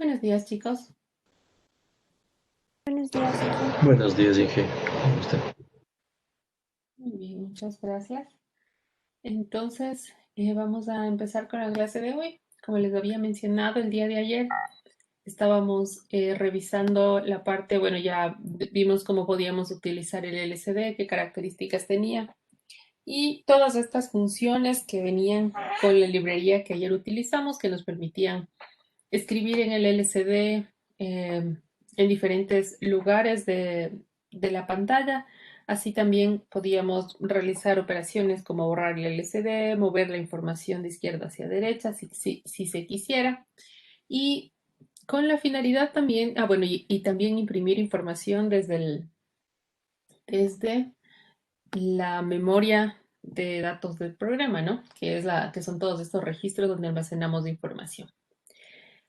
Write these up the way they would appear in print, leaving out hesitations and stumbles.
Buenos días, chicos. Buenos días, Inge. Buenos días, Inge. ¿Cómo está? Muy bien, muchas gracias. Entonces, vamos a empezar con la clase de hoy. Como les había mencionado el día de ayer, estábamos revisando la parte, bueno, ya vimos cómo podíamos utilizar el LCD, qué características tenía y todas estas funciones que venían con la librería que ayer utilizamos, que nos permitían escribir en el LCD en diferentes lugares de la pantalla. Así también podíamos realizar operaciones como borrar el LCD, mover la información de izquierda hacia derecha si se quisiera. Y con la finalidad también, bueno, y también imprimir información desde la memoria de datos del programa, ¿no? Que son todos estos registros donde almacenamos información.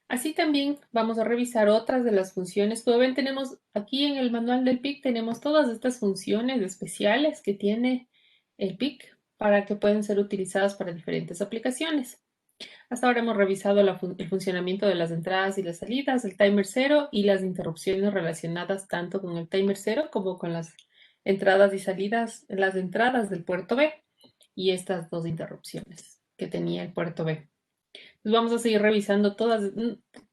Así también vamos a revisar otras de las funciones. Como ven, tenemos aquí en el manual del PIC, tenemos todas estas funciones especiales que tiene el PIC para que pueden ser utilizadas para diferentes aplicaciones. Hasta ahora hemos revisado el funcionamiento de las entradas y las salidas, el timer cero y las interrupciones relacionadas tanto con el timer cero como con las entradas y salidas, las entradas del puerto B y estas dos interrupciones que tenía el puerto B. Pues vamos a seguir revisando todas,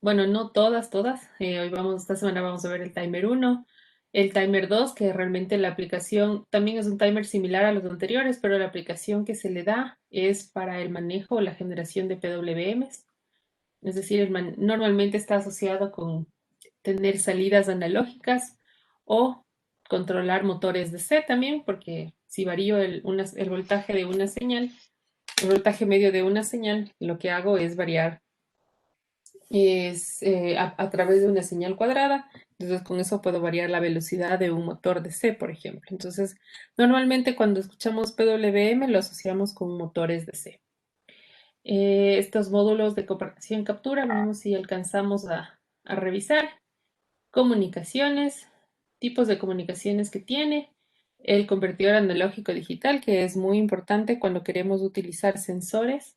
bueno, no todas, todas. Esta semana vamos a ver el timer uno, el timer 2, que realmente la aplicación también es un timer similar a los anteriores, pero la aplicación que se le da es para el manejo o la generación de PWMs. Es decir, normalmente está asociado con tener salidas analógicas o controlar motores de C también, porque si varío el voltaje de una señal, el voltaje medio de una señal, lo que hago es variar a través de una señal cuadrada. Entonces, con eso puedo variar la velocidad de un motor de C, por ejemplo. Entonces, normalmente cuando escuchamos PWM lo asociamos con motores de C. Estos módulos de comparación captura, vamos si alcanzamos a revisar. Comunicaciones, tipos de comunicaciones que tiene. El convertidor analógico digital, que es muy importante cuando queremos utilizar sensores.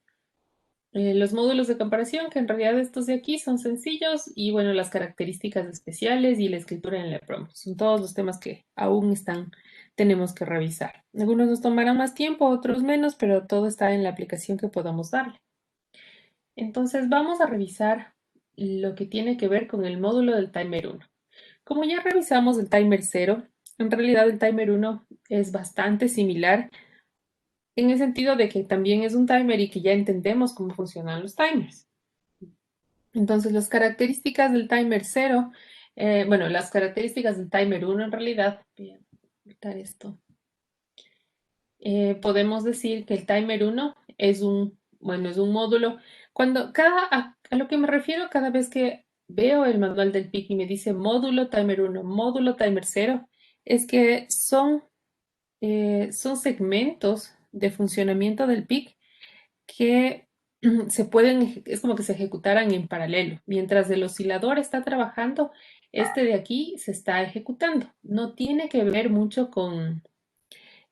Los módulos de comparación, que en realidad estos de aquí son sencillos, y bueno, las características especiales y la escritura en la EPROM. Son todos los temas que aún tenemos que revisar. Algunos nos tomarán más tiempo, otros menos, pero todo está en la aplicación que podamos darle. Entonces vamos a revisar lo que tiene que ver con el módulo del timer uno. Como ya revisamos el timer cero, en realidad el timer uno es bastante similar en el sentido de que también es un timer y que ya entendemos cómo funcionan los timers. Entonces, las características del timer cero, bueno, las características del timer uno en realidad, voy a quitar esto. Podemos decir que el timer uno bueno, es un módulo. A lo que me refiero cada vez que veo el manual del PIC y me dice módulo timer uno, módulo timer cero, es que son segmentos de funcionamiento del PIC que es como que se ejecutaran en paralelo. Mientras el oscilador está trabajando, este de aquí se está ejecutando. No tiene que ver mucho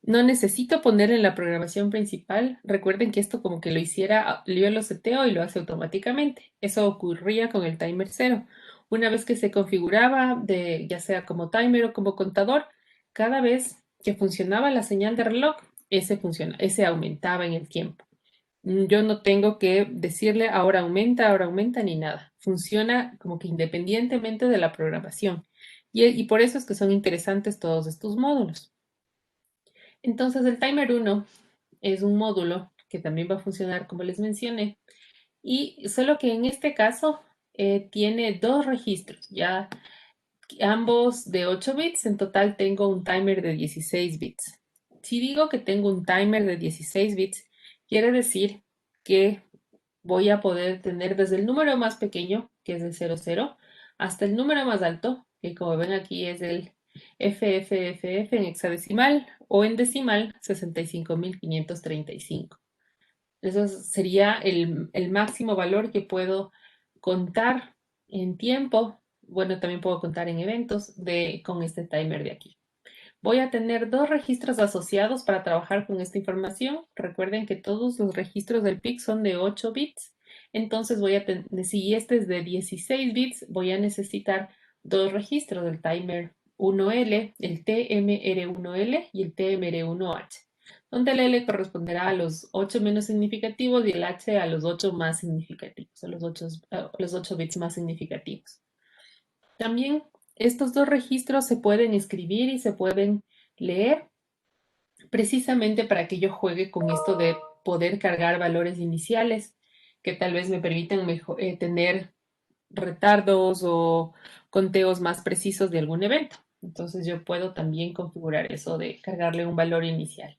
no necesito ponerle en la programación principal. Recuerden que esto como que yo lo seteo y lo hace automáticamente. Eso ocurría con el timer cero. Una vez que se configuraba, ya sea como timer o como contador, cada vez que funcionaba la señal de reloj, ese aumentaba en el tiempo. Yo no tengo que decirle ahora aumenta ni nada. Funciona como que independientemente de la programación. Y por eso es que son interesantes todos estos módulos. Entonces, el timer uno es un módulo que también va a funcionar como les mencioné, y solo que en este caso tiene dos registros, ya ambos de 8 bits. En total tengo un timer de 16 bits. Si digo que tengo un timer de 16 bits, quiere decir que voy a poder tener desde el número más pequeño, que es el 00, hasta el número más alto, que como ven aquí es el FFFF en hexadecimal, o en decimal 65.535. Eso sería el máximo valor que puedo contar en tiempo. Bueno, también puedo contar en eventos con este timer de aquí. Voy a tener dos registros asociados para trabajar con esta información. Recuerden que todos los registros del PIC son de 8 bits. Entonces si este es de 16 bits, voy a necesitar dos registros del timer 1L, el TMR1L y el TMR1H, donde el L corresponderá a los 8 menos significativos y el H a los 8 más significativos, los 8 bits más significativos. También estos dos registros se pueden escribir y se pueden leer precisamente para que yo juegue con esto de poder cargar valores iniciales que tal vez me permitan tener retardos o conteos más precisos de algún evento. Entonces yo puedo también configurar eso de cargarle un valor inicial.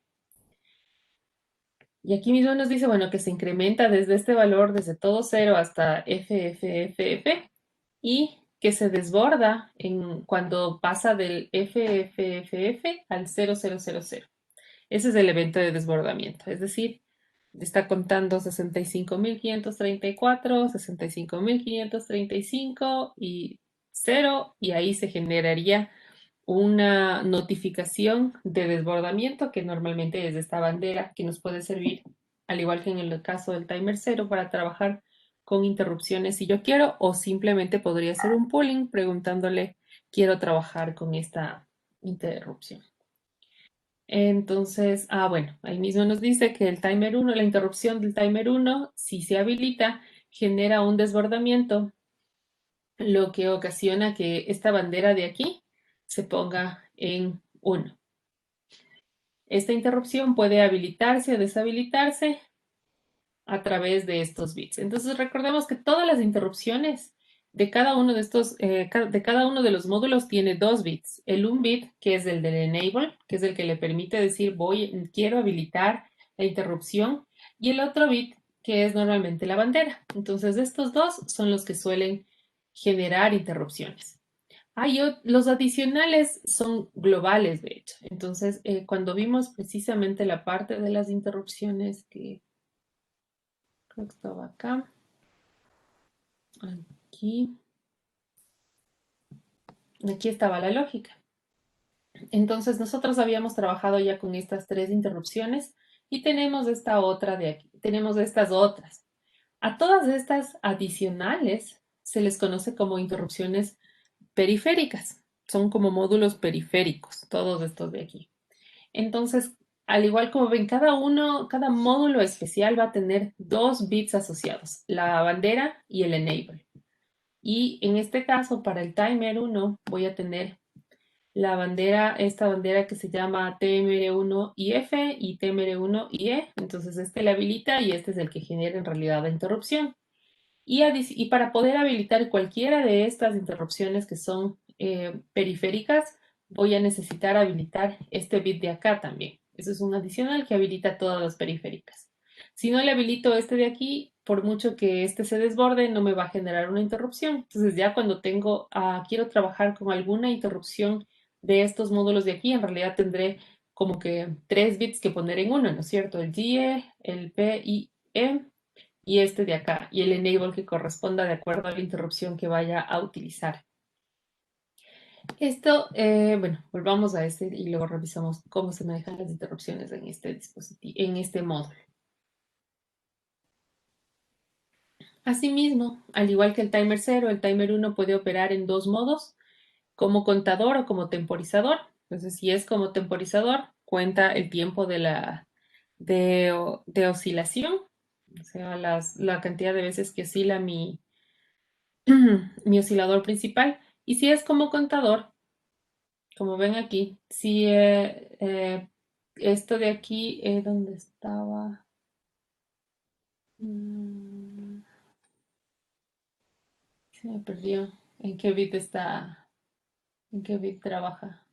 Y aquí mismo nos dice, bueno, que se incrementa desde este valor, desde todo cero hasta FFFF, y que se desborda cuando pasa del FFFF al 0000. Ese es el evento de desbordamiento, es decir, está contando 65.534, 65.535 y 0, y ahí se generaría una notificación de desbordamiento que normalmente es esta bandera que nos puede servir, al igual que en el caso del timer 0, para trabajar con interrupciones si yo quiero, o simplemente podría ser un polling preguntándole, quiero trabajar con esta interrupción. Entonces, bueno, ahí mismo nos dice que el timer 1, la interrupción del timer 1, si se habilita, genera un desbordamiento, lo que ocasiona que esta bandera de aquí se ponga en 1. Esta interrupción puede habilitarse o deshabilitarse a través de estos bits. Entonces recordemos que todas las interrupciones de cada uno de estos, de cada uno de los módulos tiene dos bits. El un bit, que es el del enable, que es el que le permite decir quiero habilitar la interrupción, y el otro bit, que es normalmente la bandera. Entonces estos dos son los que suelen generar interrupciones. Los adicionales son globales, de hecho. Entonces, cuando vimos precisamente la parte de las interrupciones que creo que estaba acá. Aquí. Aquí estaba la lógica. Entonces, nosotros habíamos trabajado ya con estas tres interrupciones y tenemos esta otra de aquí. Tenemos estas otras. A todas estas adicionales se les conoce como interrupciones periféricas. Son como módulos periféricos, todos estos de aquí. Entonces, al igual como ven, cada módulo especial va a tener dos bits asociados, la bandera y el enable. Y en este caso, para el timer 1, voy a tener esta bandera que se llama TMR1IF y TMR1IE. Entonces, este le habilita y este es el que genera en realidad la interrupción. Y para poder habilitar cualquiera de estas interrupciones que son periféricas, voy a necesitar habilitar este bit de acá también. Eso es un adicional que habilita todas las periféricas. Si no le habilito este de aquí, por mucho que este se desborde, no me va a generar una interrupción. Entonces ya cuando quiero trabajar con alguna interrupción de estos módulos de aquí, en realidad tendré como que 3 bits que poner en uno, ¿no es cierto? El GE, el PIE y este de acá, y el enable que corresponda de acuerdo a la interrupción que vaya a utilizar. Esto, bueno, volvamos a este y luego revisamos cómo se manejan las interrupciones en este dispositivo, en este módulo. Asimismo, al igual que el timer 0, el timer 1 puede operar en dos modos, como contador o como temporizador. Entonces, si es como temporizador, cuenta el tiempo de oscilación, o sea, la cantidad de veces que oscila mi oscilador principal. Y si es como contador, como ven aquí, si esto de aquí, ¿dónde estaba? Mm, Se me perdió. ¿En qué bit está? ¿En qué bit trabaja?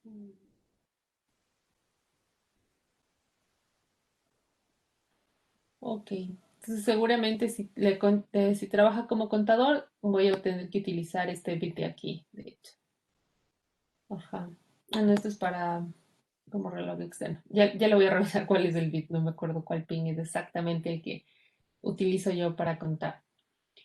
Ok. Entonces, seguramente si trabaja como contador, voy a tener que utilizar este bit de aquí, de hecho. Ajá. No, esto es para como reloj externo. Ya lo voy a revisar cuál es el bit, no me acuerdo cuál pin es exactamente el que utilizo yo para contar.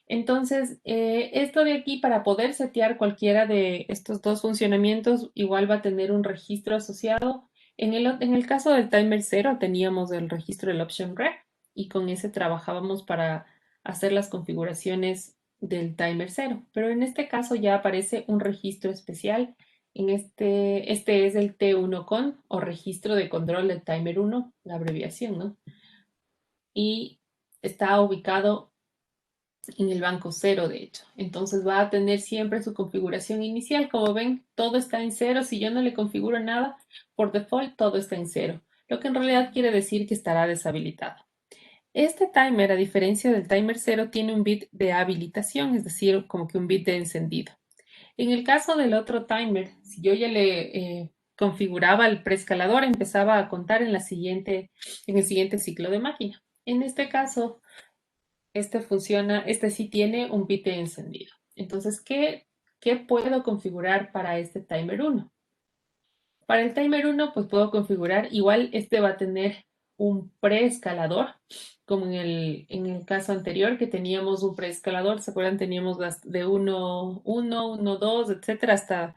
Entonces, esto de aquí, para poder setear cualquiera de estos dos funcionamientos, igual va a tener un registro asociado. En el caso del timer 0 teníamos el registro del option rec y con ese trabajábamos para hacer las configuraciones del timer 0, pero en este caso ya aparece un registro especial. Este es el T1CON o registro de control del timer 1, la abreviación, ¿no? Y está ubicado en el banco 0, de hecho. Entonces va a tener siempre su configuración inicial. Como ven, todo está en 0. Si yo no le configuro nada, por default todo está en 0, lo que en realidad quiere decir que estará deshabilitado. Este timer, a diferencia del timer 0, tiene un bit de habilitación, es decir, como que un bit de encendido. En el caso del otro timer, si yo ya le configuraba el preescalador, empezaba a contar en el siguiente ciclo de máquina. En este caso, este sí tiene un bit de encendido. Entonces, ¿qué puedo configurar para este timer 1? Para el timer 1, pues puedo configurar, igual este va a tener un preescalador, como en el caso anterior que teníamos un preescalador, ¿se acuerdan? Teníamos de 1, 1, 1, 2, etcétera, hasta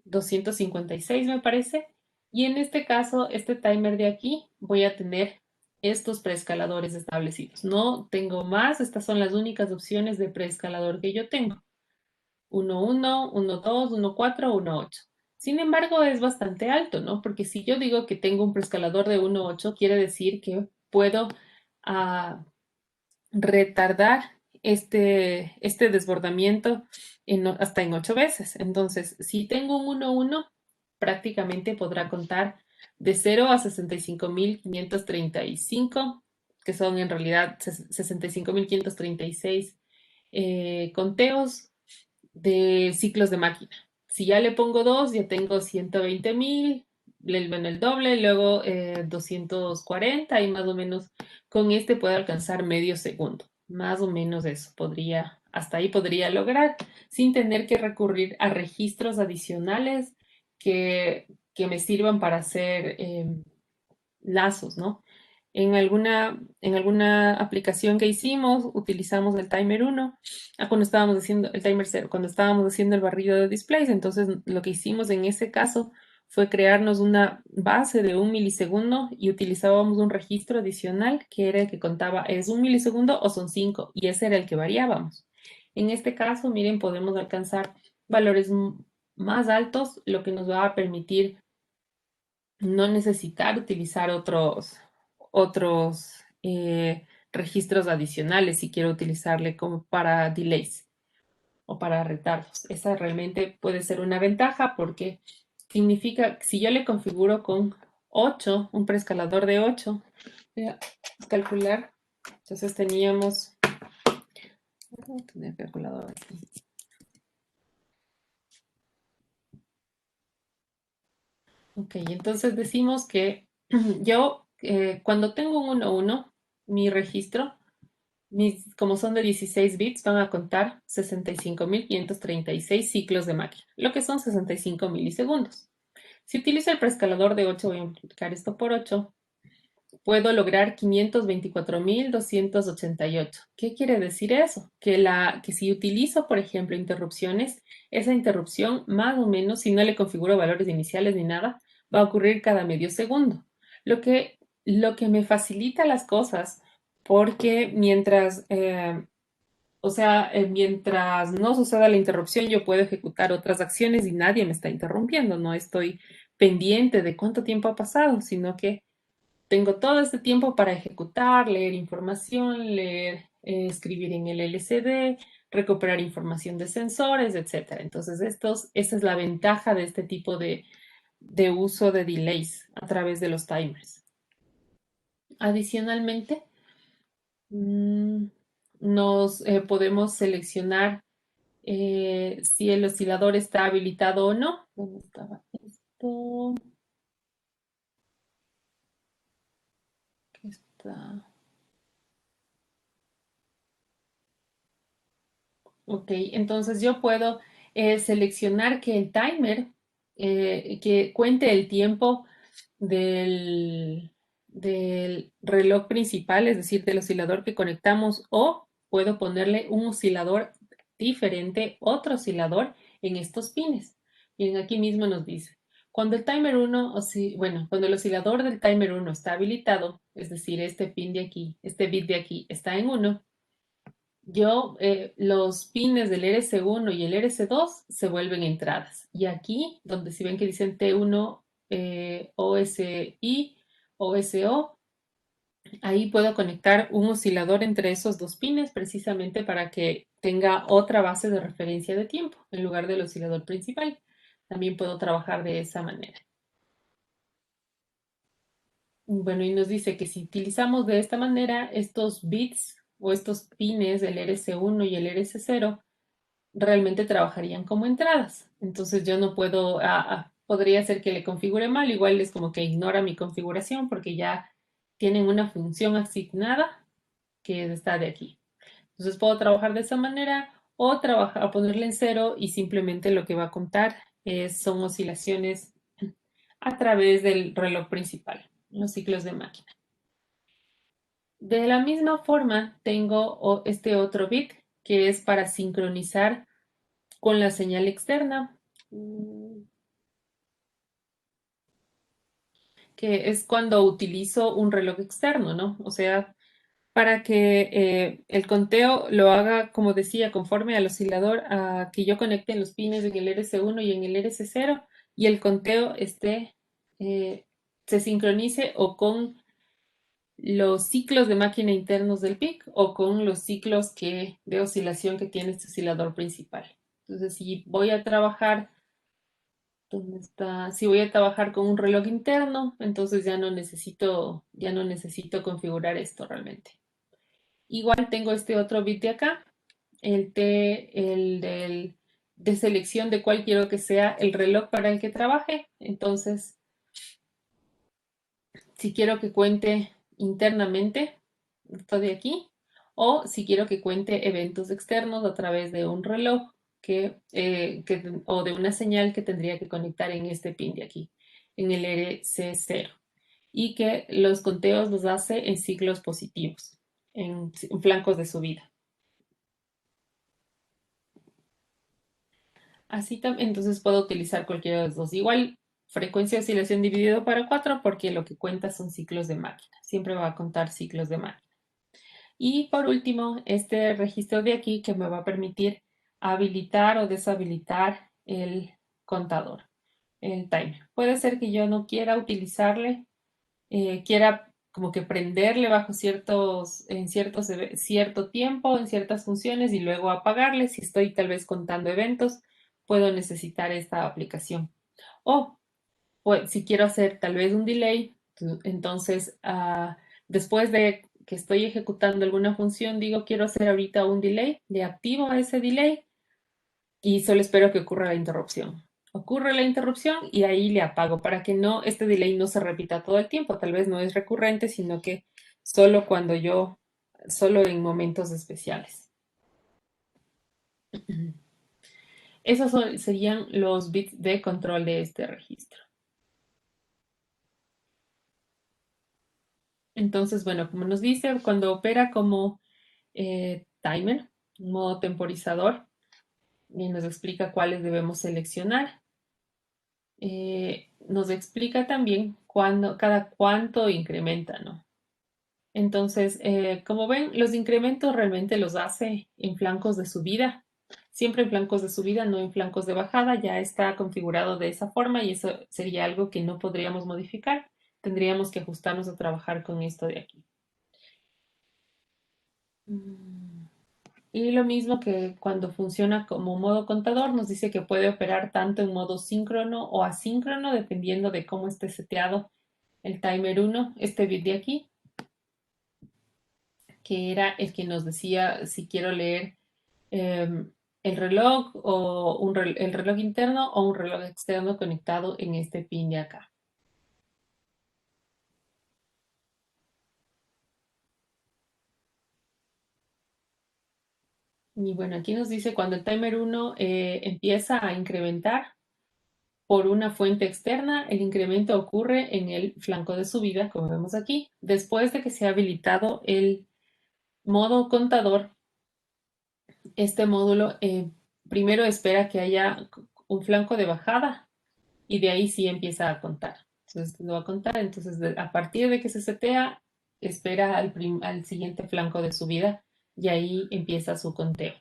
256 me parece. Y en este caso, este timer de aquí, voy a tener estos preescaladores establecidos. No tengo más, estas son las únicas opciones de preescalador que yo tengo. 1.1, 1.2, 1.4, 1.8. Sin embargo, es bastante alto, ¿no? Porque si yo digo que tengo un preescalador de 1.8, quiere decir que puedo retardar este desbordamiento hasta en 8 veces. Entonces, si tengo un 1.1, prácticamente podrá contar de 0 a 65.535, que son en realidad 65.536 conteos de ciclos de máquina. Si ya le pongo 2, ya tengo 120.000, bueno, el doble, luego 240 y más o menos con este puedo alcanzar medio segundo. Más o menos eso podría, hasta ahí podría lograr sin tener que recurrir a registros adicionales que me sirvan para hacer lazos, ¿no? En alguna aplicación que hicimos, utilizamos el timer 1, cuando estábamos haciendo el timer 0, cuando estábamos haciendo el barrido de displays. Entonces, lo que hicimos en ese caso fue crearnos una base de 1 milisegundo y utilizábamos un registro adicional que era el que contaba, ¿es 1 milisegundo o son 5? Y ese era el que variábamos. En este caso, miren, podemos alcanzar valores más altos, lo que nos va a permitir no necesitar utilizar otros registros adicionales si quiero utilizarle como para delays o para retardos. Esa realmente puede ser una ventaja porque significa que si yo le configuro con 8, un preescalador de 8, voy a calcular. Entonces teníamos, voy a tener calculador aquí. Ok, entonces decimos que yo cuando tengo un 1.1, mi registro, como son de 16 bits, van a contar 65.536 ciclos de máquina, lo que son 65 milisegundos. Si utilizo el preescalador de 8, voy a multiplicar esto por 8, puedo lograr 524.288. ¿Qué quiere decir eso? Que si utilizo, por ejemplo, interrupciones, esa interrupción más o menos, si no le configuro valores iniciales ni nada, va a ocurrir cada medio segundo. Lo que me facilita las cosas porque mientras no suceda la interrupción, yo puedo ejecutar otras acciones y nadie me está interrumpiendo. No estoy pendiente de cuánto tiempo ha pasado, sino que tengo todo este tiempo para ejecutar, leer información, escribir en el LCD, recuperar información de sensores, etcétera. Entonces, esa es la ventaja de este tipo de uso de delays a través de los timers. Adicionalmente, mm, nos podemos seleccionar si el oscilador está habilitado o no. ¿Dónde estaba esto? Aquí está. Ok, entonces yo puedo seleccionar que el timer, que cuente el tiempo del reloj principal, es decir, del oscilador que conectamos, o puedo ponerle un oscilador diferente, otro oscilador en estos pines. Bien, aquí mismo nos dice, cuando el timer 1, cuando el oscilador del timer 1 está habilitado, es decir, este pin de aquí, este bit de aquí está en 1, los pines del RS1 y el RS2 se vuelven entradas. Y aquí, donde si ven que dicen T1, OSI, OSO, ahí puedo conectar un oscilador entre esos dos pines precisamente para que tenga otra base de referencia de tiempo en lugar del oscilador principal. También puedo trabajar de esa manera. Bueno, y nos dice que si utilizamos de esta manera estos bits o estos pines del RS1 y el RS0, realmente trabajarían como entradas. Entonces yo no puedo, podría ser que le configure mal, igual es como que ignora mi configuración porque ya tienen una función asignada que está de aquí. Entonces puedo trabajar de esa manera o trabajar, a ponerle en cero y simplemente lo que va a contar son oscilaciones a través del reloj principal, los ciclos de máquina. De la misma forma, tengo este otro bit que es para sincronizar con la señal externa, que es cuando utilizo un reloj externo, ¿no? O sea, para que el conteo lo haga, como decía, conforme al oscilador, a que yo conecte en los pines en el RS1 y en el RS0 y el conteo eh, se sincronice o con los ciclos de máquina internos del PIC o con los ciclos de oscilación que tiene este oscilador principal. Entonces, si voy a trabajar, ¿dónde está? Si voy a trabajar con un reloj interno, entonces ya no necesito configurar esto realmente. Igual tengo este otro bit de acá, de selección de cuál quiero que sea el reloj para el que trabaje. Entonces, si quiero que cuente internamente, esto de aquí, o si quiero que cuente eventos externos a través de un reloj o de una señal que tendría que conectar en este pin de aquí, en el RC0, y que los conteos los hace en ciclos positivos, en flancos de subida. Así también, entonces puedo utilizar cualquiera de los dos. Igual, frecuencia de oscilación dividido para 4 porque lo que cuenta son ciclos de máquina. Siempre va a contar ciclos de máquina. Y por último, este registro de aquí que me va a permitir habilitar o deshabilitar el contador, el timer. Puede ser que yo no quiera utilizarle, quiera como que prenderle bajo cierto tiempo, en ciertas funciones y luego apagarle. Si estoy tal vez contando eventos, puedo necesitar esta aplicación. O pues, si quiero hacer tal vez un delay, entonces después de que estoy ejecutando alguna función, digo quiero hacer ahorita un delay, le activo ese delay y solo espero que ocurra la interrupción. Ocurre la interrupción y ahí le apago para que no, este delay no se repita todo el tiempo. Tal vez no es recurrente, sino que solo solo en momentos especiales. Serían los bits de control de este registro. Entonces, bueno, como nos dice, cuando opera como timer, modo temporizador, y nos explica cuáles debemos seleccionar. Nos explica también cada cuánto incrementa, ¿no? Entonces, como ven, los incrementos realmente los hace en flancos de subida, siempre en flancos de subida, no en flancos de bajada, ya está configurado de esa forma y eso sería algo que no podríamos modificar, tendríamos que ajustarnos a trabajar con esto de aquí. Y lo mismo que cuando funciona como modo contador, nos dice que puede operar tanto en modo síncrono o asíncrono, dependiendo de cómo esté seteado el timer 1, este bit de aquí, que era el que nos decía si quiero leer el reloj el reloj interno o un reloj externo conectado en este pin de acá. Y bueno, aquí nos dice cuando el timer 1 empieza a incrementar, por una fuente externa, el incremento ocurre en el flanco de subida, como vemos aquí. Después de que se ha habilitado el modo contador, este módulo primero espera que haya un flanco de bajada y de ahí sí empieza a contar. Entonces lo va a contar, entonces a partir de que se setea, espera al siguiente flanco de subida y ahí empieza su conteo.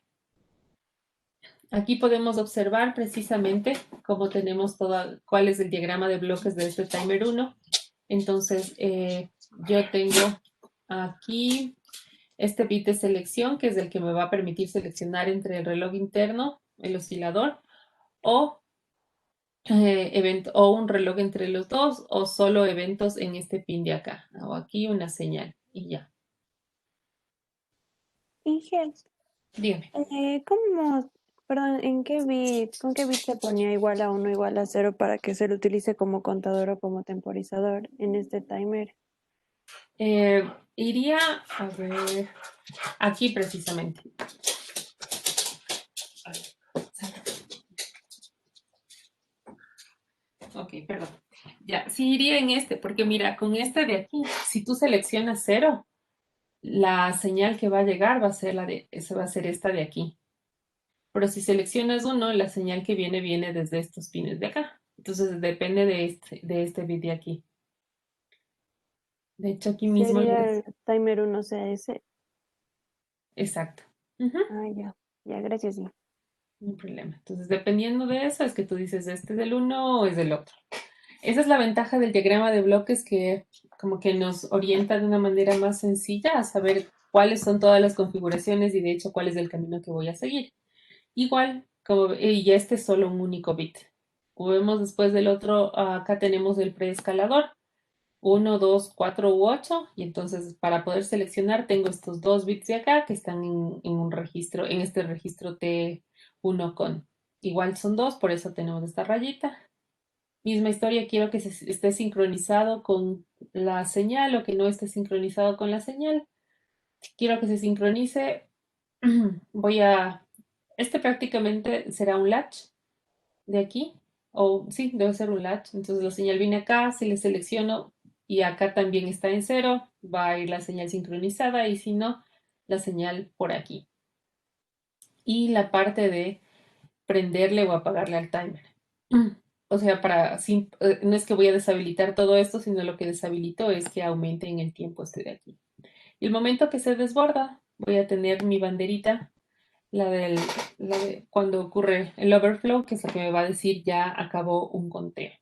Aquí podemos observar precisamente cómo tenemos cuál es el diagrama de bloques de este timer 1. Entonces, yo tengo aquí este bit de selección, que es el que me va a permitir seleccionar entre el reloj interno, el oscilador, o, o un reloj entre los dos, o solo eventos en este pin de acá. Hago aquí una señal y ya. Inge, Dígame. ¿cómo, perdón, con qué bit se ponía igual a 1 igual a 0 para que se lo utilice como contador o como temporizador en este timer? Iría a ver aquí precisamente. Ok, perdón. Ya, sí iría en este, porque mira, con este de aquí, si tú seleccionas 0, la señal que va a llegar va a ser esa va a ser esta de aquí. Pero si seleccionas 1, la señal que viene desde estos pines de acá. Entonces depende de este bit de aquí. De hecho, aquí mismo Sería el timer 1CS. exacto. Ujú. Ah, ya, gracias, sí. No hay problema. Entonces, dependiendo de eso, es que tú dices, ¿este es del uno o es del otro? Esa es la ventaja del diagrama de bloques, que como que nos orienta de una manera más sencilla a saber cuáles son todas las configuraciones y de hecho cuál es el camino que voy a seguir. Igual, y este es solo un único bit. Como vemos después del otro, acá tenemos el preescalador, 1, 2, 4 u 8, y entonces para poder seleccionar tengo estos dos bits de acá que están en un registro, en este registro T1 con. Igual son dos, por eso tenemos esta rayita. Misma historia, quiero que esté sincronizado con la señal o que no esté sincronizado con la señal. Quiero que se sincronice. Voy a... Este prácticamente será un latch de aquí. O sí, debe ser un latch. Entonces la señal viene acá, si le selecciono y acá también está en 0, va a ir la señal sincronizada y si no, la señal por aquí. Y la parte de prenderle o apagarle al timer. O sea, no es que voy a deshabilitar todo esto, sino lo que deshabilito es que aumente en el tiempo este de aquí. Y el momento que se desborda, voy a tener mi banderita, la de cuando ocurre el overflow, que es lo que me va a decir ya acabó un conteo.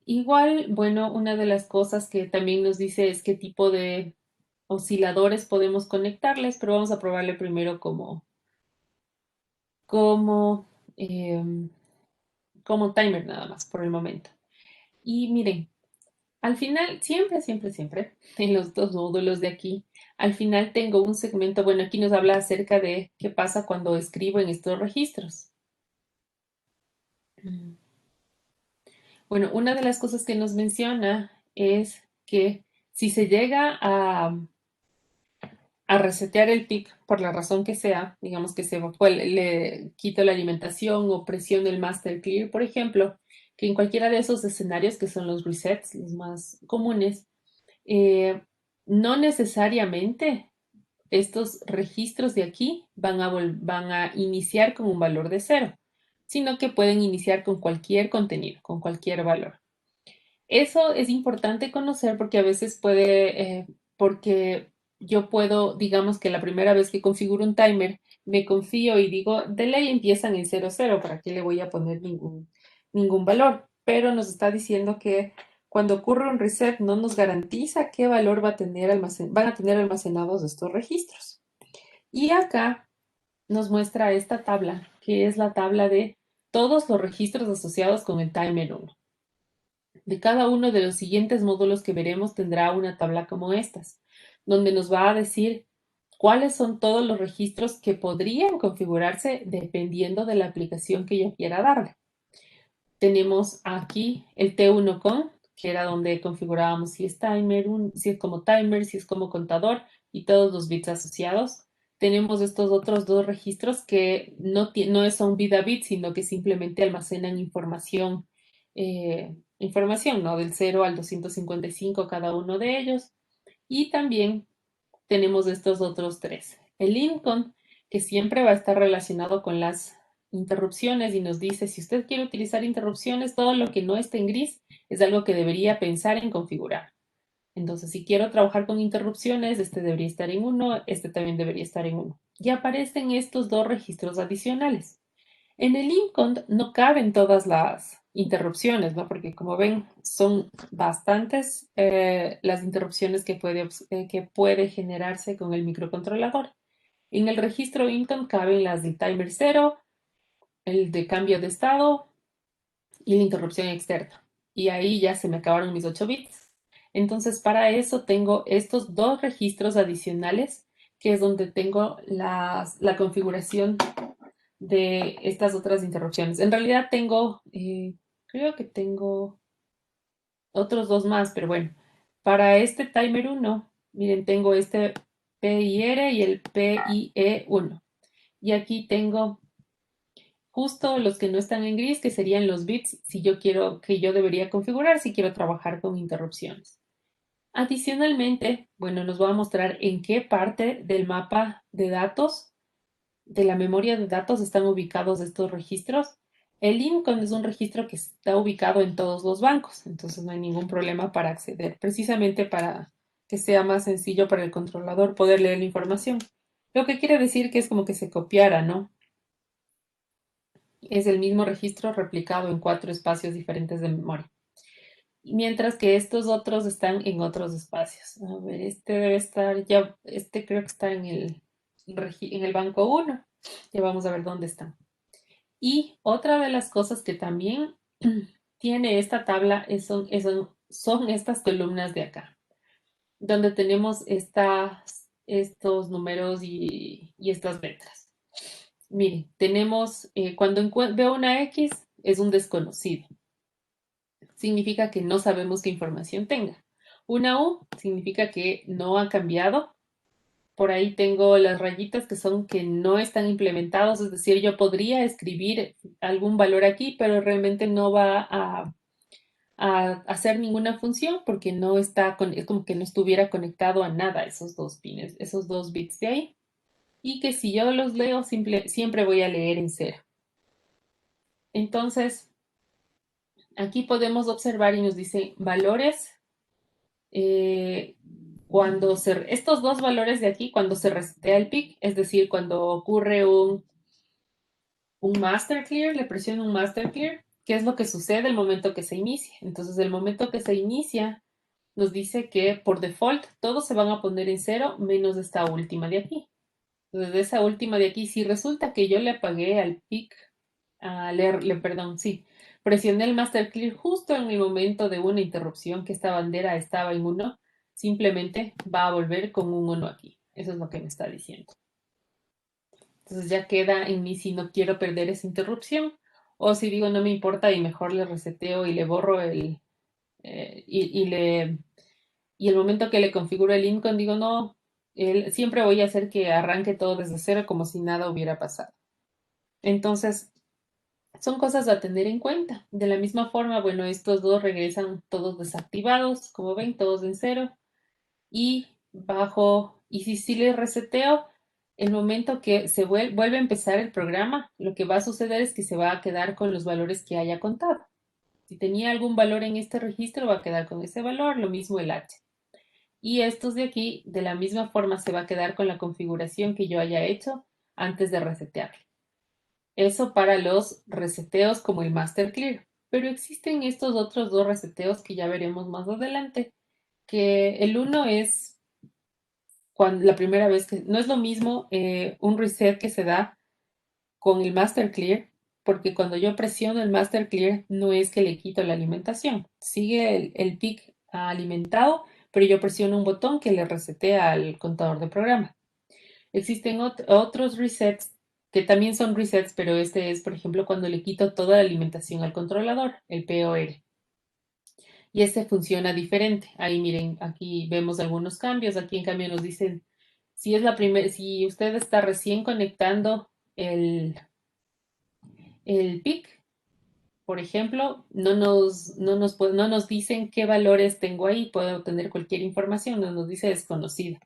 Igual, bueno, una de las cosas que también nos dice es qué tipo de osciladores podemos conectarles, pero vamos a probarle primero como, em, como timer nada más por el momento. Y miren, al final, siempre, en los dos módulos de aquí, al final tengo un segmento, bueno, aquí nos habla acerca de qué pasa cuando escribo en estos registros. Bueno, una de las cosas que nos menciona es que si se llega a resetear el PIC por la razón que sea, digamos que le quito la alimentación o presión el master clear, por ejemplo, que en cualquiera de esos escenarios que son los resets, los más comunes, no necesariamente estos registros de aquí van a iniciar con un valor de 0, sino que pueden iniciar con cualquier contenido, con cualquier valor. Eso es importante conocer porque a veces porque yo puedo, digamos que la primera vez que configuro un timer, me confío y digo, de ley empiezan en 00, ¿para qué le voy a poner ningún valor? Pero nos está diciendo que cuando ocurre un reset no nos garantiza qué valor van a tener almacenados estos registros. Y acá nos muestra esta tabla, que es la tabla de todos los registros asociados con el timer 1. De cada uno de los siguientes módulos que veremos tendrá una tabla como estas, donde nos va a decir cuáles son todos los registros que podrían configurarse dependiendo de la aplicación que yo quiera darle. Tenemos aquí el T1 con, que era donde configurábamos si es si es como timer, si es como contador y todos los bits asociados. Tenemos estos otros dos registros que no son bit a bit, sino que simplemente almacenan información, ¿no? Del 0 al 255 cada uno de ellos. Y también tenemos estos otros tres. El Lincoln, que siempre va a estar relacionado con las interrupciones y nos dice, si usted quiere utilizar interrupciones, todo lo que no esté en gris es algo que debería pensar en configurar. Entonces, si quiero trabajar con interrupciones, este debería estar en 1, este también debería estar en 1. Y aparecen estos dos registros adicionales. En el INCONT no caben todas las interrupciones, ¿no? Porque como ven, son bastantes las interrupciones que puede generarse con el microcontrolador. En el registro INCONT caben las del timer 0, el de cambio de estado y la interrupción externa. Y ahí ya se me acabaron mis 8 bits. Entonces, para eso tengo estos dos registros adicionales, que es donde tengo la configuración de estas otras interrupciones. En realidad creo que tengo otros dos más, pero bueno, para este timer 1, miren, tengo este PIR y el PIE1. Y aquí tengo justo los que no están en gris, que serían los bits si yo quiero, que yo debería configurar si quiero trabajar con interrupciones. Adicionalmente, bueno, nos va a mostrar en qué parte del mapa de datos, de la memoria de datos, están ubicados estos registros. El INCON es un registro que está ubicado en todos los bancos, entonces no hay ningún problema para acceder, precisamente para que sea más sencillo para el controlador poder leer la información. Lo que quiere decir que es como que se copiara, ¿no? Es el mismo registro replicado en 4 espacios diferentes de memoria. Mientras que estos otros están en otros espacios. A ver, este debe estar ya, este creo que está en el banco 1. Ya vamos a ver dónde están. Y otra de las cosas que también tiene esta tabla son estas columnas de acá, donde tenemos estos números y estas letras. Miren, tenemos, cuando veo una X, es un desconocido. Significa que no sabemos qué información tenga. Una U significa que no ha cambiado. Por ahí tengo las rayitas que no están implementados, es decir, yo podría escribir algún valor aquí, pero realmente no va a hacer ninguna función porque no está, es como que no estuviera conectado a nada esos dos pines, esos dos bits de ahí. Y que si yo los leo, siempre voy a leer en cero. Entonces, aquí podemos observar y nos dice valores. Estos dos valores de aquí, cuando se resetea el PIC, es decir, cuando ocurre un master clear, le presiono un master clear, ¿qué es lo que sucede el momento que se inicia? Entonces, el momento que se inicia nos dice que por default todos se van a poner en cero menos esta última de aquí. Entonces, de esa última de aquí, si resulta que yo le apagué al PIC, perdón, sí, presioné el master clear justo en el momento de una interrupción que esta bandera estaba en 1, simplemente va a volver con un 1 aquí. Eso es lo que me está diciendo. Entonces ya queda en mí si no quiero perder esa interrupción o si digo no me importa y mejor le reseteo y le borro y el momento que le configuro el Lincoln digo no, siempre voy a hacer que arranque todo desde cero como si nada hubiera pasado. Entonces, son cosas a tener en cuenta. De la misma forma, bueno, estos dos regresan todos desactivados, como ven, todos en cero. Y si les reseteo, el momento que se vuelve a empezar el programa, lo que va a suceder es que se va a quedar con los valores que haya contado. Si tenía algún valor en este registro, va a quedar con ese valor, lo mismo el H. Y estos de aquí, de la misma forma, se va a quedar con la configuración que yo haya hecho antes de resetear. Eso para los reseteos como el Master Clear. Pero existen estos otros dos reseteos que ya veremos más adelante, que el uno es cuando la primera vez que no es lo mismo un reset que se da con el Master Clear, porque cuando yo presiono el Master Clear no es que le quito la alimentación, sigue el PIC alimentado, pero yo presiono un botón que le resetea al contador de programa. Existen otros resets que también son resets, pero este es, por ejemplo, cuando le quito toda la alimentación al controlador, el POR. Y este funciona diferente. Ahí miren, aquí vemos algunos cambios. Aquí en cambio nos dicen, si usted está recién conectando el PIC, por ejemplo, no nos dicen qué valores tengo ahí, puedo obtener cualquier información, no nos dice desconocida.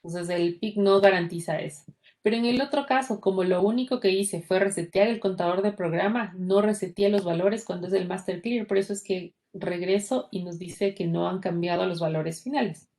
Entonces el PIC no garantiza eso. Pero en el otro caso, como lo único que hice fue resetear el contador de programa, no reseteé los valores cuando es el master clear. Por eso es que regreso y nos dice que no han cambiado los valores finales,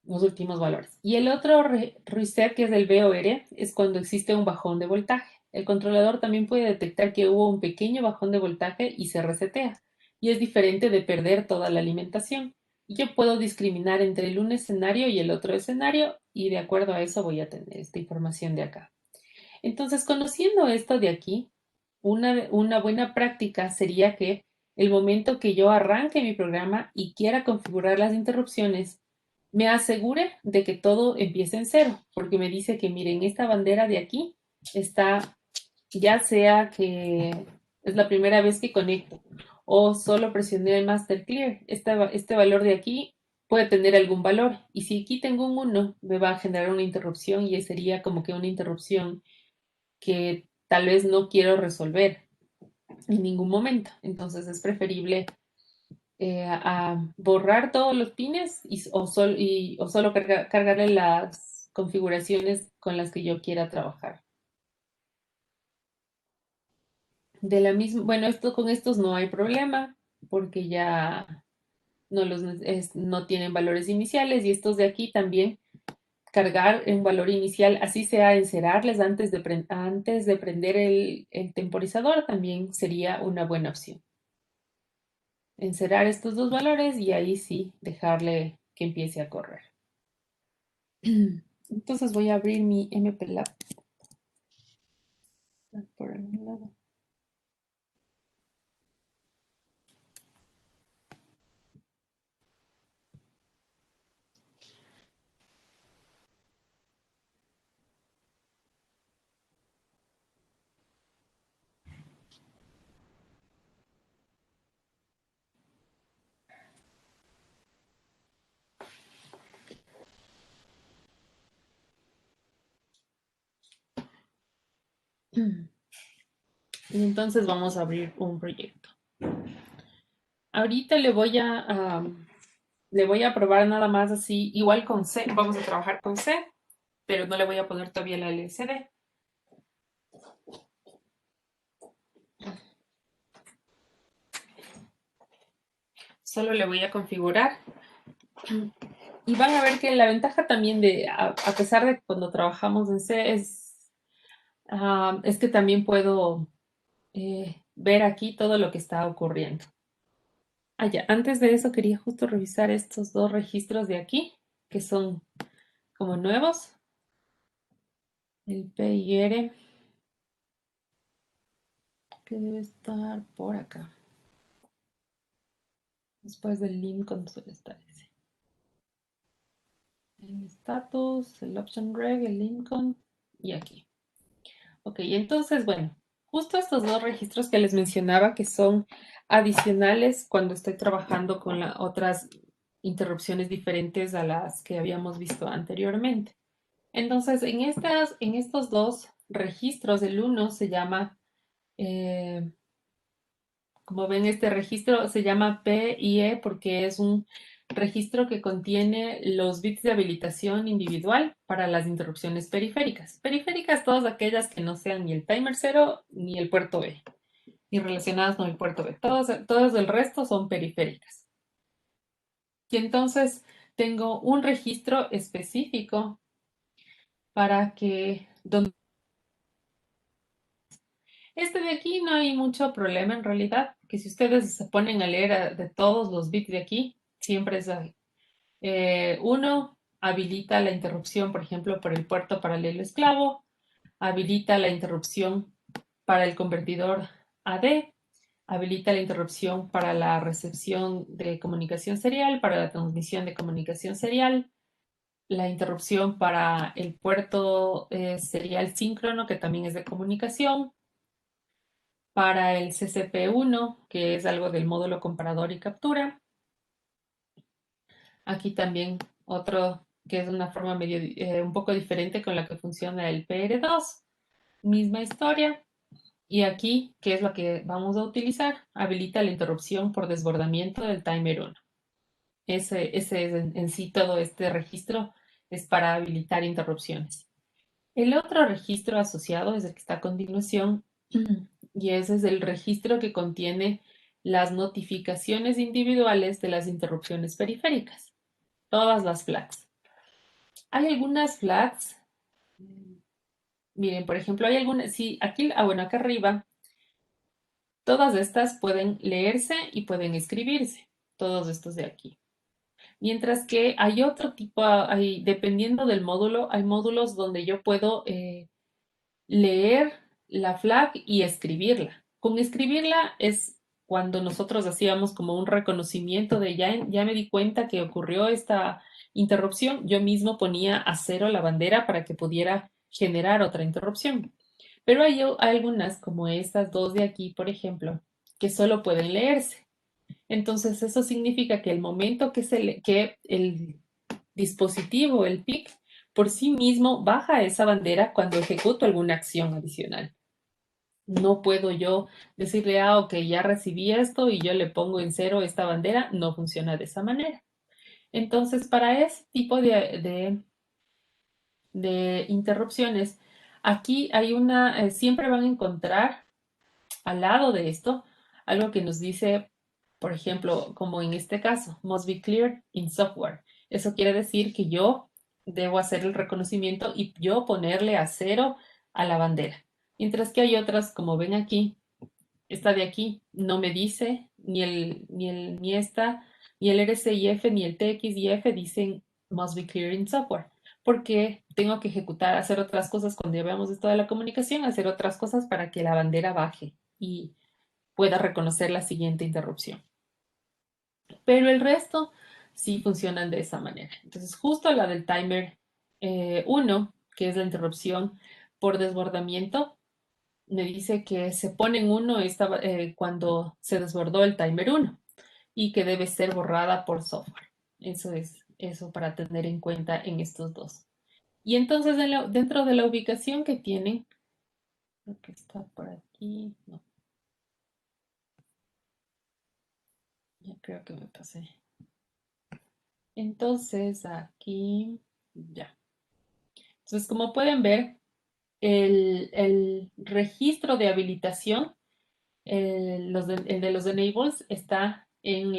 los últimos valores. Y el otro reset, que es el VOR, es cuando existe un bajón de voltaje. El controlador también puede detectar que hubo un pequeño bajón de voltaje y se resetea. Y es diferente de perder toda la alimentación. Y yo puedo discriminar entre un escenario y el otro escenario y de acuerdo a eso voy a tener esta información de acá. Entonces, conociendo esto de aquí, una buena práctica sería que el momento que yo arranque mi programa y quiera configurar las interrupciones, me asegure de que todo empiece en cero, porque me dice que miren, esta bandera de aquí está, ya sea que es la primera vez que conecto o solo presioné el master clear, este valor de aquí puede tener algún valor y si aquí tengo un 1, me va a generar una interrupción y sería como que una interrupción que tal vez no quiero resolver en ningún momento. Entonces es preferible a borrar todos los pines o solo cargarle las configuraciones con las que yo quiera trabajar. De la misma, bueno, con estos no hay problema porque ya no tienen valores iniciales y estos de aquí también cargar un valor inicial, así sea encerarles antes de prender el temporizador, también sería una buena opción. Encerrar estos dos valores y ahí sí dejarle que empiece a correr. Entonces voy a abrir mi MPLAB por algún lado. Y entonces vamos a abrir un proyecto. Ahorita le voy a probar nada más así, igual con C, vamos a trabajar con C, pero no le voy a poner todavía la LCD. Solo le voy a configurar. Y van a ver que la ventaja también a pesar de cuando trabajamos en C, es que también puedo ver aquí todo lo que está ocurriendo. Ya, antes de eso quería justo revisar estos dos registros de aquí, que son como nuevos. El P y R, que debe estar por acá. Después del Lincoln suele estar ese. El status, el option reg, el Lincoln y aquí. Ok, entonces, bueno, justo estos dos registros que les mencionaba que son adicionales cuando estoy trabajando con otras interrupciones diferentes a las que habíamos visto anteriormente. Entonces, en estos dos registros, el uno se llama, como ven, este registro se llama PIE porque es un registro que contiene los bits de habilitación individual para las interrupciones periféricas. Periféricas todas aquellas que no sean ni el timer 0 ni el puerto B, ni relacionadas con el puerto B. Todos el resto son periféricas. Y entonces tengo un registro específico para que, donde este de aquí no hay mucho problema en realidad, que si ustedes se ponen a leer de todos los bits de aquí, siempre es uno, habilita la interrupción, por ejemplo, por el puerto paralelo esclavo, habilita la interrupción para el convertidor AD, habilita la interrupción para la recepción de comunicación serial, para la transmisión de comunicación serial, la interrupción para el puerto serial síncrono, que también es de comunicación, para el CCP1, que es algo del módulo comparador y captura. Aquí también otro que es una forma un poco diferente con la que funciona el PR2. Misma historia. Y aquí, ¿qué es lo que vamos a utilizar? Habilita la interrupción por desbordamiento del timer 1. Ese es en sí todo este registro, es para habilitar interrupciones. El otro registro asociado es el que está a continuación y ese es el registro que contiene las notificaciones individuales de las interrupciones periféricas, todas las flags. Hay algunas flags, miren, por ejemplo, hay algunas, sí, aquí, bueno, acá arriba, todas estas pueden leerse y pueden escribirse, todos estos de aquí. Mientras que hay otro tipo, dependiendo del módulo, hay módulos donde yo puedo leer la flag y escribirla. Con escribirla es cuando nosotros hacíamos como un reconocimiento de ya me di cuenta que ocurrió esta interrupción, yo mismo ponía a cero la bandera para que pudiera generar otra interrupción. Pero hay algunas, como estas dos de aquí, por ejemplo, que solo pueden leerse. Entonces, eso significa que el momento que el dispositivo, el PIC, por sí mismo baja esa bandera cuando ejecuto alguna acción adicional. No puedo yo decirle, ok, ya recibí esto y yo le pongo en cero esta bandera. No funciona de esa manera. Entonces, para ese tipo de interrupciones, aquí hay siempre van a encontrar al lado de esto algo que nos dice, por ejemplo, como en este caso, must be cleared in software. Eso quiere decir que yo debo hacer el reconocimiento y yo ponerle a cero a la bandera. Mientras que hay otras, como ven aquí, esta de aquí no me dice ni esta, ni el RCIF, ni el TXIF dicen must be cleared in software. Porque tengo que ejecutar, hacer otras cosas cuando ya veamos esto de la comunicación, hacer otras cosas para que la bandera baje y pueda reconocer la siguiente interrupción. Pero el resto sí funcionan de esa manera. Entonces, justo la del timer 1, que es la interrupción por desbordamiento, me dice que se pone en 1 cuando se desbordó el timer 1 y que debe ser borrada por software. Eso es eso para tener en cuenta en estos dos. Y entonces dentro de la ubicación que tienen, creo que está por aquí, no, ya creo que me pasé. Entonces aquí, ya. Entonces, como pueden ver, el registro de habilitación, el de los enables, está en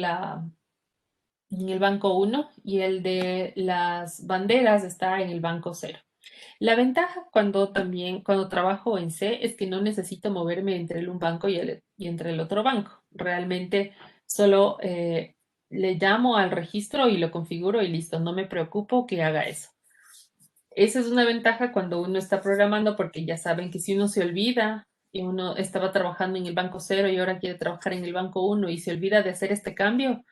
el banco 1 y el de las banderas está en el banco 0. La ventaja cuando trabajo en C es que no necesito moverme entre un banco y entre el otro banco. Realmente solo le llamo al registro y lo configuro y listo, no me preocupo que haga eso. Esa es una ventaja cuando uno está programando porque ya saben que si uno se olvida y uno estaba trabajando en el banco 0 y ahora quiere trabajar en el banco 1 y se olvida de hacer este cambio,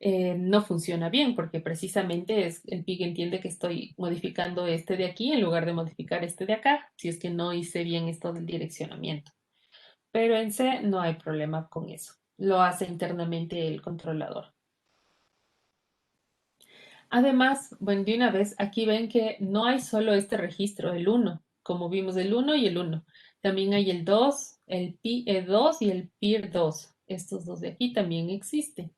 no funciona bien porque precisamente el PIC entiende que estoy modificando este de aquí en lugar de modificar este de acá, si es que no hice bien esto del direccionamiento. Pero en C no hay problema con eso. Lo hace internamente el controlador. Además, bueno, de una vez, aquí ven que no hay solo este registro, el 1, como vimos el 1 y el 1. También hay el 2, el PIE2 y el PIR2. Estos dos de aquí también existen.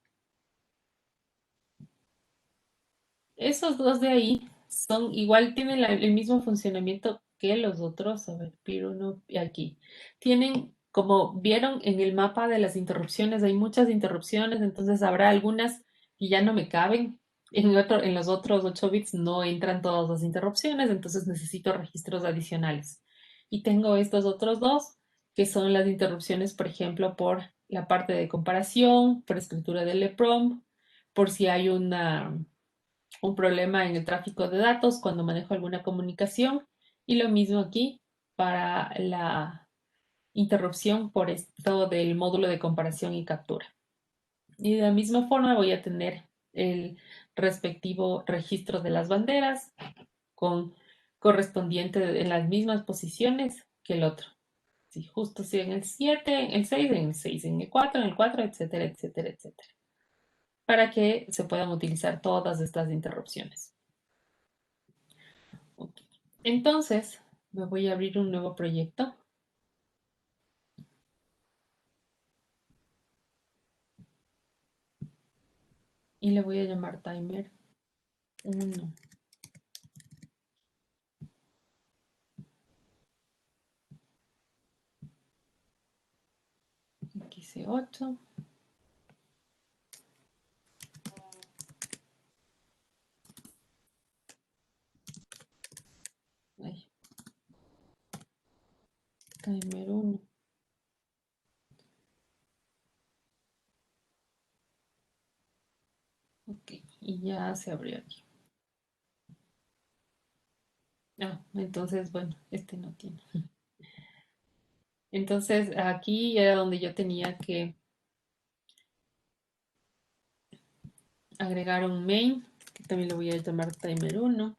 Esos dos de ahí son igual, tienen el mismo funcionamiento que los otros. A ver, PIR1 y aquí. Tienen, como vieron en el mapa de las interrupciones, hay muchas interrupciones, entonces habrá algunas que ya no me caben. En los otros 8 bits no entran todas las interrupciones, entonces necesito registros adicionales. Y tengo estos otros dos, que son las interrupciones, por ejemplo, por la parte de comparación, por escritura del EPROM, por si hay un problema en el tráfico de datos cuando manejo alguna comunicación y lo mismo aquí para la interrupción por esto del módulo de comparación y captura. Y de la misma forma voy a tener el respectivo registro de las banderas con correspondiente en las mismas posiciones que el otro. Si justo si en el 7, en el 6, en el 6, en el 4, etcétera, etcétera, etcétera. Para que se puedan utilizar todas estas interrupciones. Ok. Entonces, me voy a abrir un nuevo proyecto. Y le voy a llamar timer 1. Aquí hice 8. Timer 1. Ok, y ya se abrió aquí. Ah, entonces, bueno, este no tiene. Entonces, aquí era donde yo tenía que agregar un main, que también lo voy a llamar timer 1.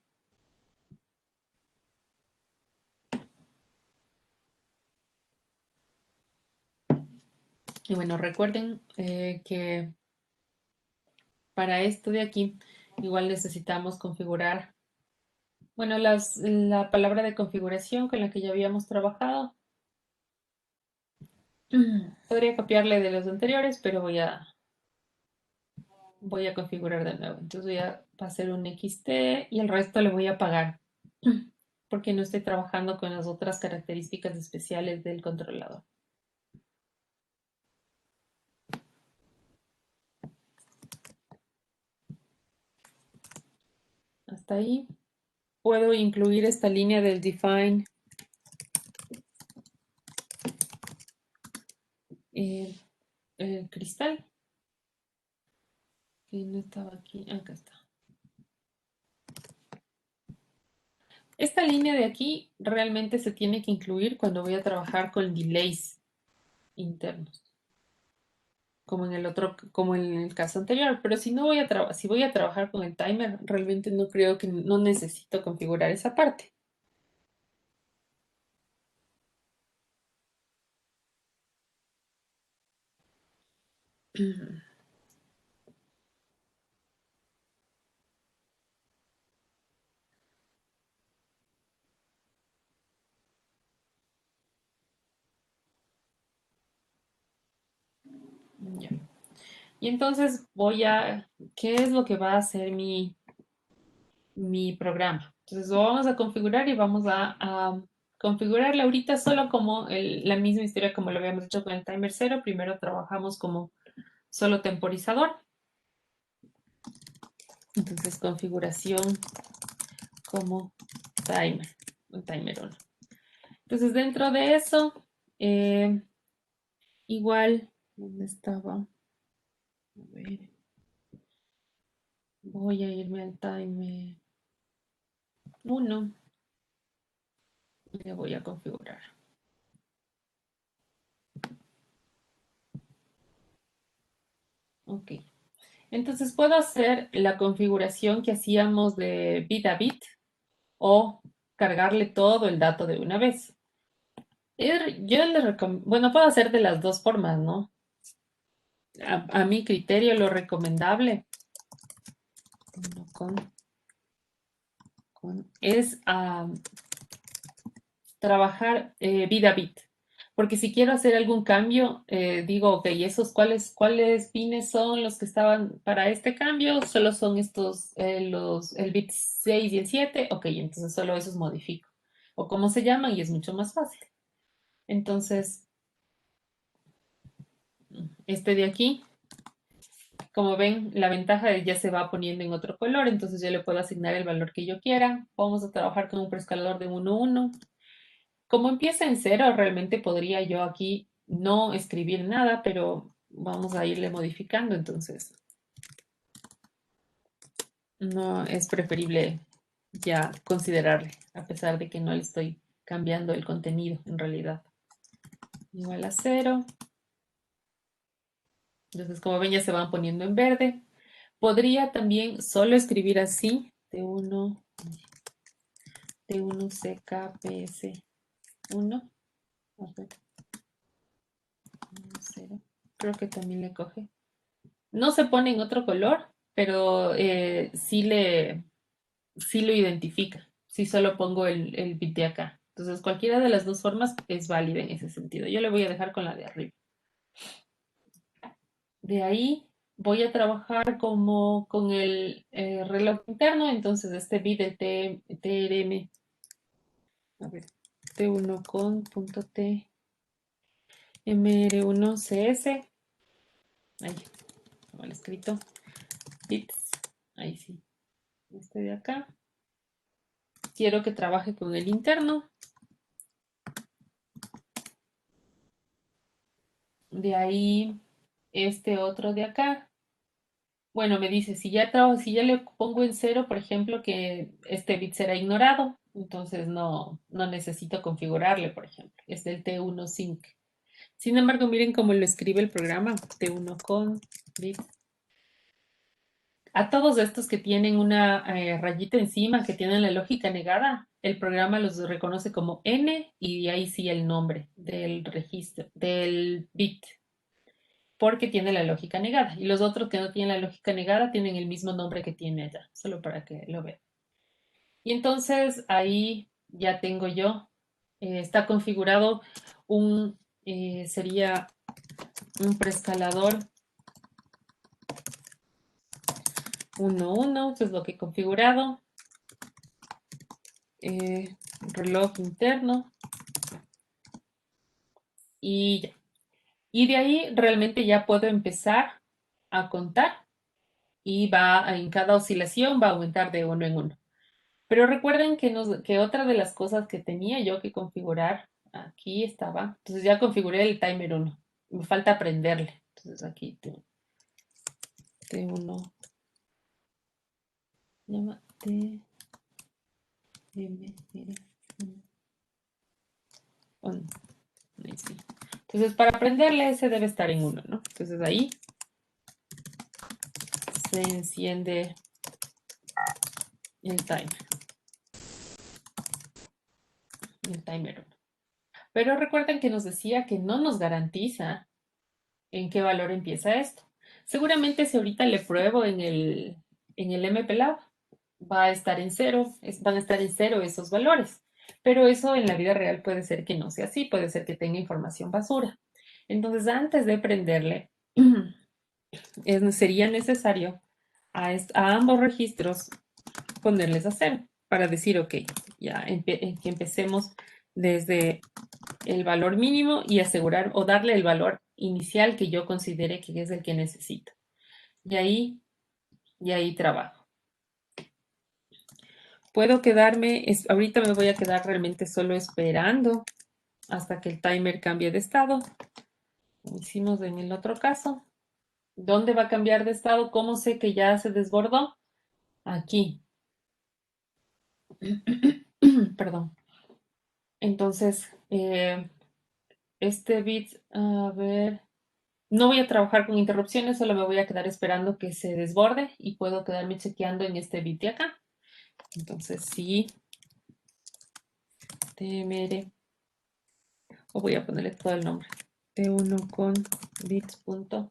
Y bueno, recuerden que para esto de aquí, igual necesitamos configurar, bueno, la palabra de configuración con la que ya habíamos trabajado. Podría copiarle de los anteriores, pero voy a configurar de nuevo. Entonces voy a hacer un XT y el resto le voy a pagar, porque no estoy trabajando con las otras características especiales del controlador. Hasta ahí. Puedo incluir esta línea del define el cristal, que no estaba aquí. Acá está. Esta línea de aquí realmente se tiene que incluir cuando voy a trabajar con delays internos, como en el otro, como en el caso anterior. Pero si no si voy a trabajar con el timer, realmente no creo que no necesito configurar esa parte. Ya. Y entonces ¿qué es lo que va a hacer mi programa? Entonces lo vamos a configurar y vamos a configurarla ahorita solo como la misma historia como lo habíamos hecho con el timer 0. Primero trabajamos como solo temporizador. Entonces configuración como timer, un timer 1. Entonces dentro de eso, igual, ¿dónde estaba? A ver, voy a irme al timer 1 y le voy a configurar. Ok. Entonces puedo hacer la configuración que hacíamos de bit a bit o cargarle todo el dato de una vez. Yo le recomiendo, bueno, puedo hacer de las dos formas, ¿no? A mi criterio, lo recomendable con, es trabajar bit a bit. Porque si quiero hacer algún cambio, digo, ok, ¿cuáles pines son los que estaban para este cambio? Solo son estos, el bit 6 y el 7. Ok, entonces solo esos modifico. O cómo se llaman y es mucho más fácil. Entonces, este de aquí, como ven, la ventaja ya se va poniendo en otro color, entonces yo le puedo asignar el valor que yo quiera. Vamos a trabajar con un preescalador de 1, 1. Como empieza en 0, realmente podría yo aquí no escribir nada, pero vamos a irle modificando, entonces no es preferible ya considerarle, a pesar de que no le estoy cambiando el contenido en realidad. Igual a 0. Entonces, como ven, ya se van poniendo en verde. Podría también solo escribir así, T1, T1 CKPS1. A ver, 0. Creo que también le coge. No se pone en otro color, pero sí lo identifica. Si solo pongo el bit de acá. Entonces, cualquiera de las dos formas es válida en ese sentido. Yo le voy a dejar con la de arriba. De ahí voy a trabajar como con el reloj interno. Entonces, este bit de TRM, a ver, T1 con punto T, MR1CS. Ahí, mal escrito. Bits. Ahí sí. Este de acá. Quiero que trabaje con el interno. De ahí, este otro de acá. Bueno, me dice, si ya le pongo en cero, por ejemplo, que este bit será ignorado, entonces no necesito configurarle, por ejemplo. Es del T1 sync. Sin embargo, miren cómo lo escribe el programa, T1 con bit. A todos estos que tienen una rayita encima, que tienen la lógica negada, el programa los reconoce como N y de ahí sí el nombre del registro, del bit, porque tiene la lógica negada. Y los otros que no tienen la lógica negada tienen el mismo nombre que tiene allá, solo para que lo vean. Y entonces ahí ya tengo yo, está configurado sería un preescalador 1.1, eso es lo que he configurado. Reloj interno y ya. Y de ahí realmente ya puedo empezar a contar y en cada oscilación va a aumentar de uno en uno. Pero recuerden que otra de las cosas que tenía yo que configurar, aquí estaba, entonces ya configuré el timer 1. Me falta aprenderle. Entonces aquí T1, llama T, M, R, 1. Ahí sí. Entonces para aprenderle ese debe estar en 1, ¿no? Entonces ahí se enciende el timer. El timer 1. Pero recuerden que nos decía que no nos garantiza en qué valor empieza esto. Seguramente si ahorita le pruebo en el MPLAB, va a estar en cero, van a estar en cero esos valores. Pero eso en la vida real puede ser que no sea así, puede ser que tenga información basura. Entonces, antes de prenderle, sería necesario a ambos registros ponerles a cero para decir, ok, ya que empecemos desde el valor mínimo y asegurar o darle el valor inicial que yo considere que es el que necesito. Y ahí trabajo. Puedo quedarme, ahorita me voy a quedar realmente solo esperando hasta que el timer cambie de estado. Como hicimos en el otro caso. ¿Dónde va a cambiar de estado? ¿Cómo sé que ya se desbordó? Aquí. Perdón. Entonces, este bit, a ver, no voy a trabajar con interrupciones, solo me voy a quedar esperando que se desborde y puedo quedarme chequeando en este bit de acá. Entonces, sí, tmr, o voy a ponerle todo el nombre, t1 con bits punto.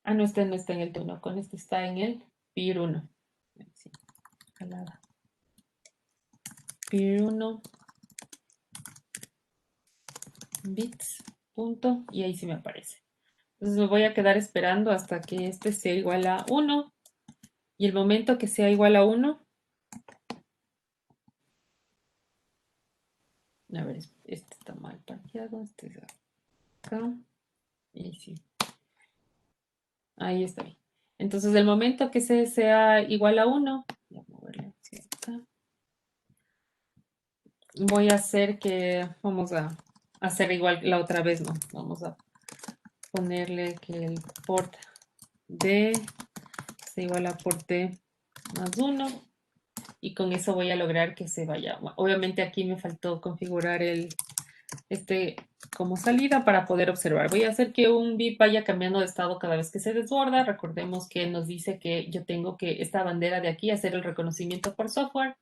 Ah, no, este no está en el t1 con, este está en el pir1. Sí, calada. Pir1 bits punto, y ahí sí me aparece. Entonces me voy a quedar esperando hasta que este sea igual a 1, y el momento que sea igual a 1, a ver, este está mal parqueado, este es acá, y sí, ahí está bien. Entonces el momento que sea igual a 1, voy a moverle hacia acá, voy a hacer que, vamos a hacer igual la otra vez, ¿no? Vamos a ponerle que el port D sea igual a port D más 1, y con eso voy a lograr que se vaya. Obviamente aquí me faltó configurar este como salida para poder observar. Voy a hacer que un bit vaya cambiando de estado cada vez que se desborda. Recordemos que nos dice que yo tengo que esta bandera de aquí hacer el reconocimiento por software.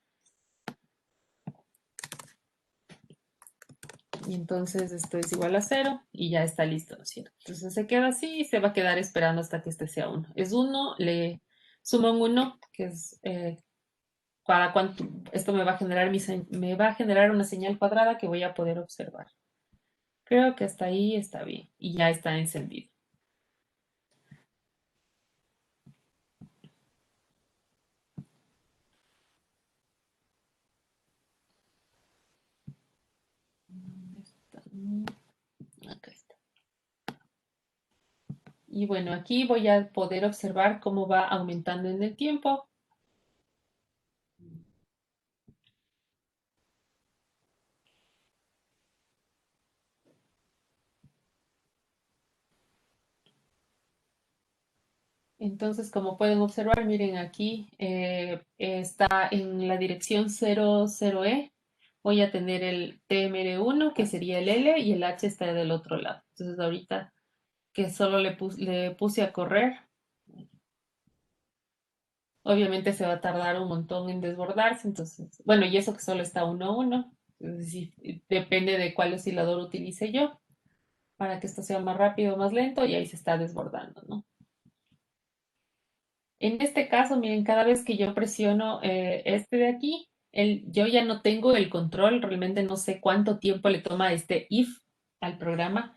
Y entonces esto es igual a 0 y ya está listo, ¿no es cierto? Entonces se queda así y se va a quedar esperando hasta que este sea 1. Es 1, le sumo un 1, que es cada cuánto, esto me va a generar me va a generar una señal cuadrada que voy a poder observar. Creo que hasta ahí está bien y ya está encendido. Acá está. Y bueno, aquí voy a poder observar cómo va aumentando en el tiempo. Entonces, como pueden observar, miren aquí está en la dirección 00E. Voy a tener el TMR1, que sería el L, y el H está del otro lado. Entonces, ahorita que solo le puse a correr, obviamente se va a tardar un montón en desbordarse. Entonces, bueno, y eso que solo está 1-1. Entonces, sí, depende de cuál oscilador utilice yo para que esto sea más rápido o más lento, y ahí se está desbordando, ¿no? En este caso, miren, cada vez que yo presiono este de aquí, yo ya no tengo el control, realmente no sé cuánto tiempo le toma este if al programa.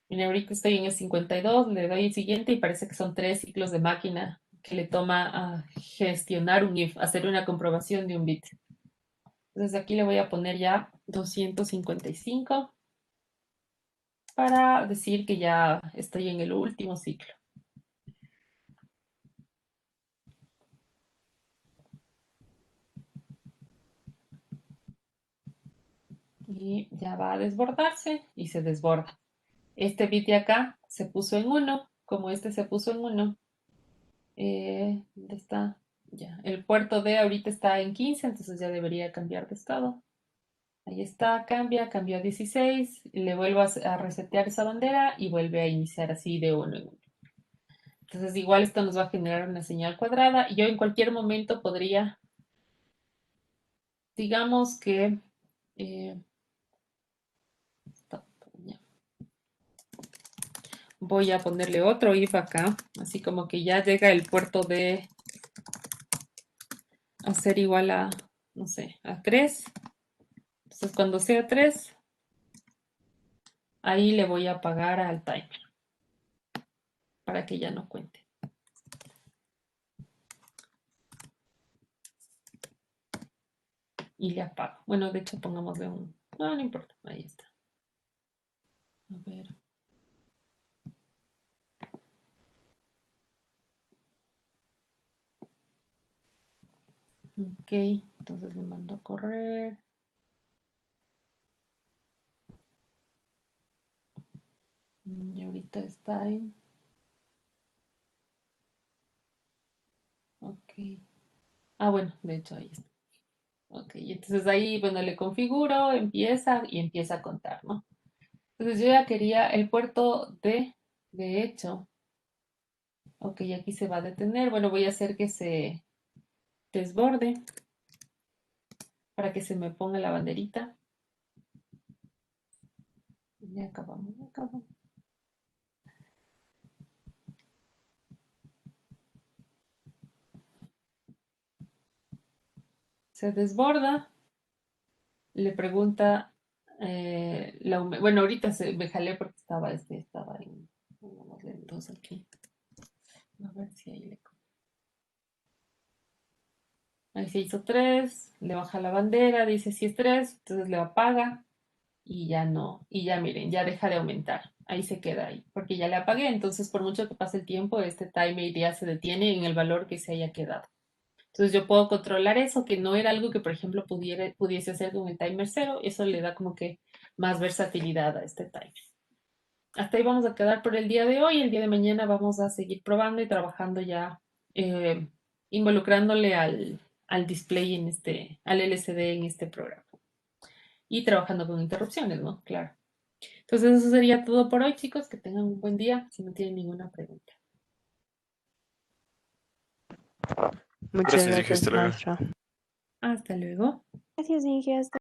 Miren, ahorita estoy en el 52, le doy el siguiente y parece que son 3 ciclos de máquina que le toma a gestionar un if, hacer una comprobación de un bit. Entonces aquí le voy a poner ya 255 para decir que ya estoy en el último ciclo. Y ya va a desbordarse y se desborda. Este bit de acá se puso en 1, como este se puso en 1. ¿Dónde está? Ya, el puerto D ahorita está en 15, entonces ya debería cambiar de estado. Ahí está, cambió a 16, le vuelvo a resetear esa bandera y vuelve a iniciar así de 1 en 1. Entonces igual esto nos va a generar una señal cuadrada y yo en cualquier momento podría, digamos que, stop, ya. Voy a ponerle otro if acá, así como que ya llega el puerto D a ser igual a, no sé, a 3. Entonces cuando sea 3, ahí le voy a pagar al timer para que ya no cuente. Y le apago. Bueno, de hecho pongámosle un... No, no importa, ahí está. A ver. Ok, entonces le mando a correr. Y ahorita está en... Ok. Ah, bueno, de hecho ahí está. Ok, entonces ahí, bueno, le configuro, empieza y empieza a contar, ¿no? Entonces yo ya quería el puerto de hecho. Ok, aquí se va a detener. Bueno, voy a hacer que se desborde para que se me ponga la banderita. Ya acabamos, ya acabamos. Se desborda, le pregunta, bueno, ahorita me jalé porque estaba en, vamos lentos aquí. A ver si ahí ahí se hizo 3, le baja la bandera, dice si es 3, entonces le apaga y ya no, y ya miren, ya deja de aumentar. Ahí se queda ahí, porque ya le apagué, entonces por mucho que pase el tiempo, este timer ya se detiene en el valor que se haya quedado. Entonces yo puedo controlar eso, que no era algo que, por ejemplo, pudiese hacer con el timer 0. Eso le da como que más versatilidad a este timer. Hasta ahí vamos a quedar por el día de hoy. El día de mañana vamos a seguir probando y trabajando ya, eh, involucrándole al display al LCD en este programa. Y trabajando con interrupciones, ¿no? Claro. Entonces eso sería todo por hoy, chicos. Que tengan un buen día, si no tienen ninguna pregunta. Muchas Gracias, dije, gracias, hasta luego. maestra. Hasta luego. Gracias, Inge. Hasta